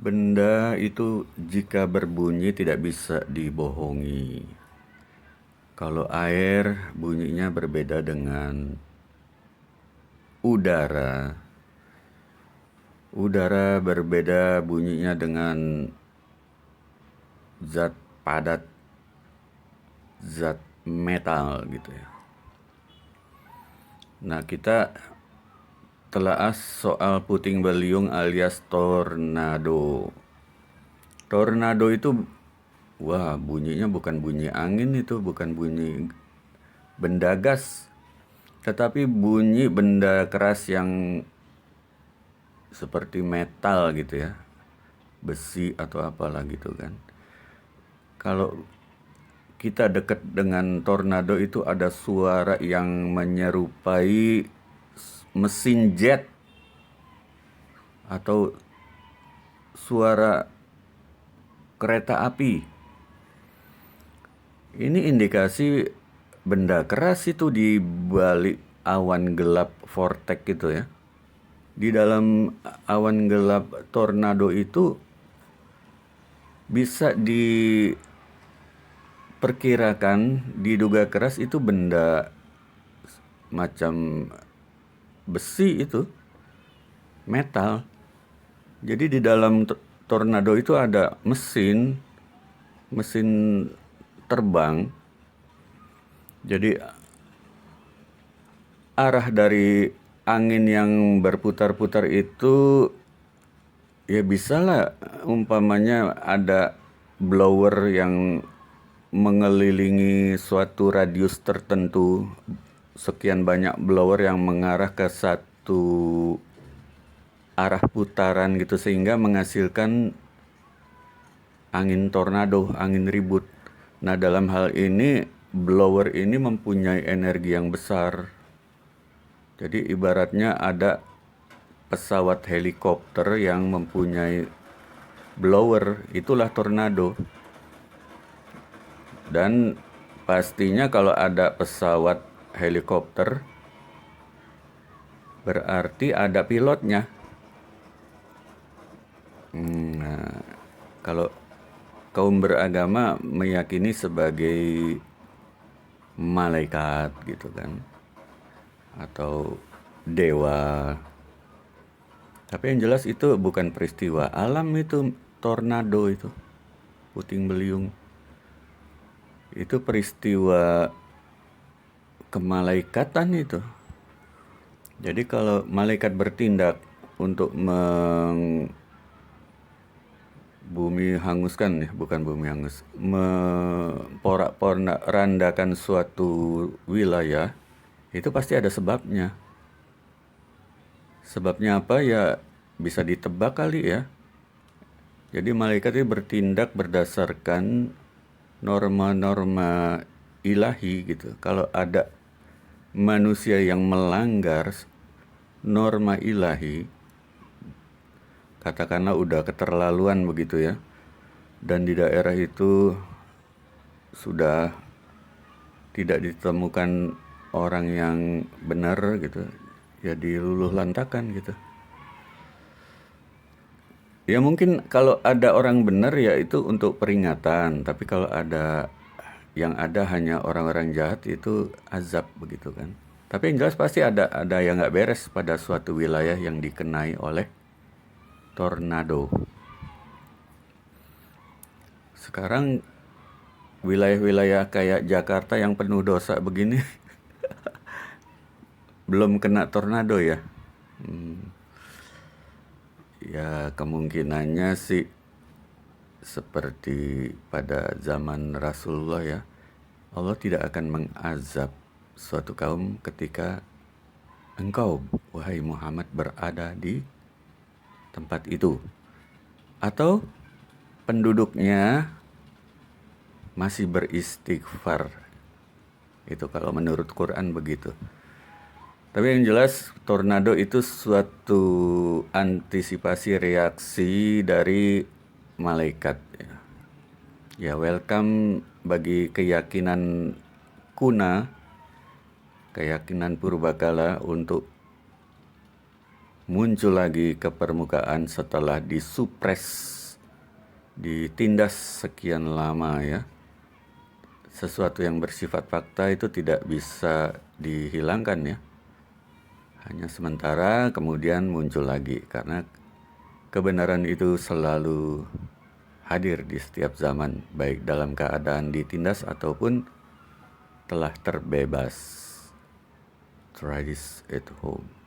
Benda itu jika berbunyi tidak bisa dibohongi. Kalau air bunyinya berbeda dengan udara. Udara berbeda bunyinya dengan zat padat, zat metal gitu ya. Nah, kita telaah soal puting beliung alias tornado. Tornado itu, wah, bunyinya bukan bunyi angin itu, bukan bunyi benda gas, tetapi bunyi benda keras yang seperti metal gitu ya, besi atau apalah gitu kan. Kalau kita dekat dengan tornado itu ada suara yang menyerupai mesin jet atau suara kereta api. Ini indikasi benda keras itu di balik awan gelap vortex gitu ya. Di dalam awan gelap tornado itu bisa diperkirakan, diduga keras itu benda macam besi itu, metal. Jadi di dalam tornado itu ada mesin terbang. Jadi arah dari angin yang berputar-putar itu ya bisalah umpamanya ada blower yang mengelilingi suatu radius tertentu, sekian banyak blower yang mengarah ke satu arah putaran gitu sehingga menghasilkan angin tornado, angin ribut. Nah, dalam hal ini blower ini mempunyai energi yang besar. Jadi ibaratnya ada pesawat helikopter yang mempunyai blower, itulah tornado. Dan pastinya kalau ada pesawat helikopter berarti ada pilotnya. Nah, kalau kaum beragama meyakini sebagai malaikat gitu kan, atau dewa. Tapi yang jelas itu bukan peristiwa alam itu, tornado itu, puting beliung. Itu peristiwa kemalaikatan itu. Jadi kalau malaikat bertindak untuk bumi hanguskan ya, bukan bumi hangus, memporak-porandakan suatu wilayah, itu pasti ada sebabnya. Sebabnya apa ya bisa ditebak kali ya. Jadi malaikat itu bertindak berdasarkan norma-norma ilahi gitu. Kalau ada manusia yang melanggar norma ilahi, katakanlah udah keterlaluan begitu ya, dan di daerah itu sudah tidak ditemukan orang yang benar gitu, ya diluluh lantakan gitu. Ya mungkin kalau ada orang benar ya itu untuk peringatan, tapi kalau ada yang ada hanya orang-orang jahat itu azab begitu kan. Tapi yang jelas pasti ada yang nggak beres pada suatu wilayah yang dikenai oleh tornado. Sekarang wilayah-wilayah kayak Jakarta yang penuh dosa begini belum kena tornado ya. Ya kemungkinannya sih seperti pada zaman Rasulullah ya. Allah tidak akan mengazab suatu kaum ketika engkau, wahai Muhammad, berada di tempat itu. Atau penduduknya masih beristighfar. Itu kalau menurut Quran begitu. Tapi yang jelas tornado itu suatu antisipasi reaksi dari malaikat ya. Ya welcome bagi keyakinan kuna, keyakinan purbakala untuk muncul lagi ke permukaan setelah disupres, ditindas sekian lama ya. Sesuatu yang bersifat fakta itu tidak bisa dihilangkan ya. Hanya sementara kemudian muncul lagi karena kebenaran itu selalu hadir di setiap zaman, baik dalam keadaan ditindas ataupun telah terbebas. Try this at home.